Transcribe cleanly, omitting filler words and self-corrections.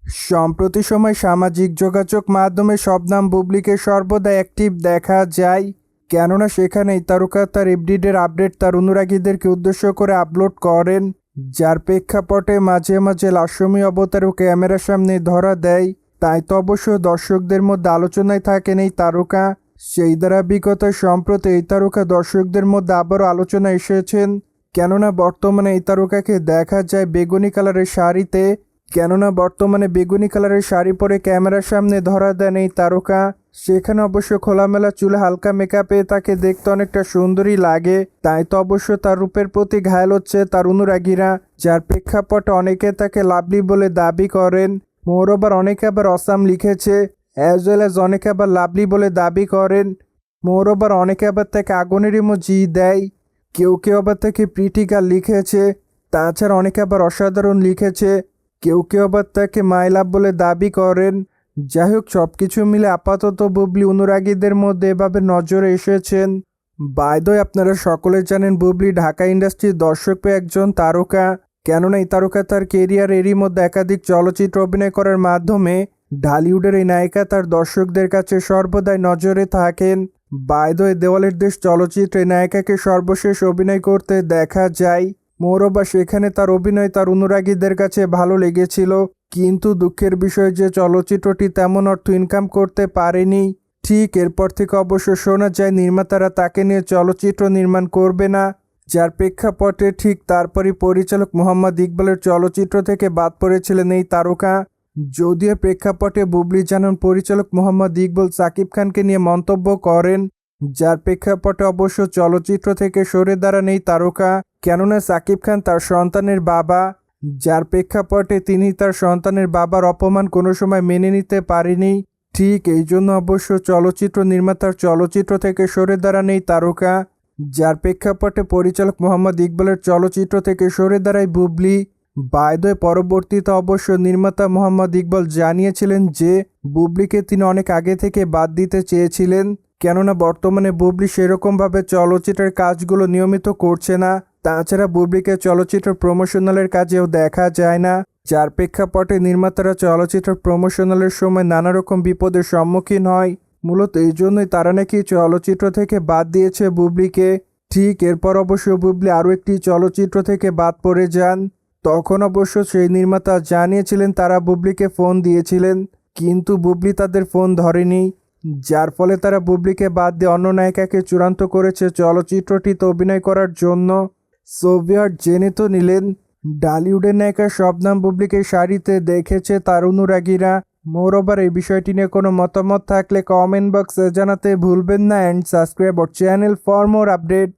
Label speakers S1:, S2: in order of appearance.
S1: সম্প্রতি সময় সামাজিক যোগাযোগ মাধ্যমে শবনম বুবলিকে সর্বদা অ্যাক্টিভ দেখা যায়। কেননা সেখানেই তারকা তার এভরিডের আপডেট তার অনুরাগীদেরকে উদ্দেশ্য করে আপলোড করেন, যার প্রেক্ষাপটে মাঝে মাঝে লাস্যমী অবতারও ক্যামেরার সামনে ধরা দেয়। তাই তো অবশ্য দর্শকদের মধ্যে আলোচনায় থাকেন এই তারকা। সেই ধারাবাহিকতায় সম্প্রতি এই তারকা দর্শকদের মধ্যে আবারও আলোচনায় এসেছেন। কেননা বর্তমানে এই তারকাকে দেখা যায় বেগুনি কালারের শাড়িতে। বর্তমানে বেগুনি কালারের শাড়ি পরে ক্যামেরার সামনে ধরা দেন এই তারকা। সেখানে অবশ্য খোলামেলা চুলে হালকা মেকআপে তাকে দেখতে অনেকটা সুন্দরী লাগে। তাই তো অবশ্য তার রূপের প্রতি ঘায়েল হচ্ছে তার অনুরাগীরা, যার প্রেক্ষাপটে অনেকে তাকে লাভলি বলে দাবি করেন। মোরওভার অনেকে আবার অসাম লিখেছে, অ্যাজ ওয়েল অ্যাজ অনেকে আবার লাভলি বলে দাবি করেন। মোরওভার অনেকে আবার তাকে আগুনের ইমোজি দেয়। কেউ কেউ আবার তাকে প্রিটি গার্ল লিখেছে। তাছাড়া অনেকে আবার অসাধারণ লিখেছে। কেউ কেউ আবার তাকে মাই লাভ বলে দাবি করেন। যাই হোক, সব কিছু মিলে আপাতত বুবলি অনুরাগীদের মধ্যে এভাবে নজরে এসেছেন। বাই দ্য ওয়ে, আপনারা সকলে জানেন বুবলি ঢাকা ইন্ডাস্ট্রির দর্শকপ্রিয় একজন তারকা। কেননা এই তারকা তার কেরিয়ার এরই মধ্যে একাধিক চলচ্চিত্র অভিনয় করার মাধ্যমে ঢালিউডের এই নায়িকা তার দর্শকদের কাছে সর্বদাই নজরে থাকেন। বাই দ্য ওয়ে, দেওয়ালের দেশ চলচ্চিত্রে নায়িকাকে সর্বশেষ অভিনয় করতে দেখা যায়। মোরওভার সেখানে তার অভিনয় তার অনুরাগীদের কাছে ভালো লেগেছিল, কিন্তু দুঃখের বিষয় যে চলচ্চিত্রটি তেমন অর্থ ইনকাম করতে পারেনি। ঠিক এরপর থেকে অবশ্য শোনা যায় নির্মাতারা তাকে নিয়ে চলচ্চিত্র নির্মাণ করবে না, যার প্রেক্ষাপটে ঠিক তারপরই পরিচালক মোহাম্মদ ইকবালের চলচ্চিত্র থেকে বাদ পড়েছিলেন এই তারকা। যদিও প্রেক্ষাপটে বুবলি জানান পরিচালক মোহাম্মদ ইকবাল সাকিব খানকে নিয়ে মন্তব্য করেন, যার প্রেক্ষাপটে অবশ্য চলচ্চিত্র থেকে সরে দাঁড়ান এই তারকা। কেননা সাকিব খান তার সন্তানের বাবা, যার প্রেক্ষাপটে তিনি তার সন্তানের বাবার অপমান কোনো সময় মেনে নিতে পারেনি। ঠিক এই জন্য অবশ্য চলচ্চিত্র নির্মাতার চলচ্চিত্র থেকে সরে দাঁড়ান এই তারকা, যার প্রেক্ষাপটে পরিচালক মোহাম্মদ ইকবালের চলচ্চিত্র থেকে সরে দাঁড়ায় বুবলি। বাই দ্য ওয়ে, পরবর্তীতে অবশ্য নির্মাতা মোহাম্মদ ইকবাল জানিয়েছিলেন যে বুবলিকে তিনি অনেক আগে থেকে বাদ দিতে চেয়েছিলেন। কেননা বর্তমানে বুবলি সেরকমভাবে চলচ্চিত্রের কাজগুলো নিয়মিত করছে না। তাছাড়া বুবলিকে চলচ্চিত্র প্রমোশনালের কাজেও দেখা যায় না, যার প্রেক্ষাপটে নির্মাতারা চলচ্চিত্র প্রমোশনালের সময় নানা রকম বিপদের সম্মুখীন হয়। মূলত এই জন্যই তারা নাকি চলচ্চিত্র থেকে বাদ দিয়েছে বুবলিকে। ঠিক এরপর অবশ্য বুবলি আরও একটি চলচ্চিত্র থেকে বাদ পড়ে যান। তখন অবশ্য সেই নির্মাতা জানিয়েছিলেন তারা বুবলিকে ফোন দিয়েছিলেন, কিন্তু বুবলি তাদের ফোন ধরেনি, যার ফলে তারা বুবলিকে বাদ দিয়ে অন্য নায়িকাকে চূড়ান্ত করেছে চলচ্চিত্রটিতে অভিনয় করার জন্য। সোভিয়ার জেনে তো নিলেন, ঢালিউডের নায়িকা শবনম বুবলিকে শাড়িতে দেখেছে তার অনুরাগীরা। মোরওভার এই বিষয়টি নিয়ে কোনো মতামত থাকলে কমেন্ট বক্সে জানাতে ভুলবেন না, and subscribe our channel for more update.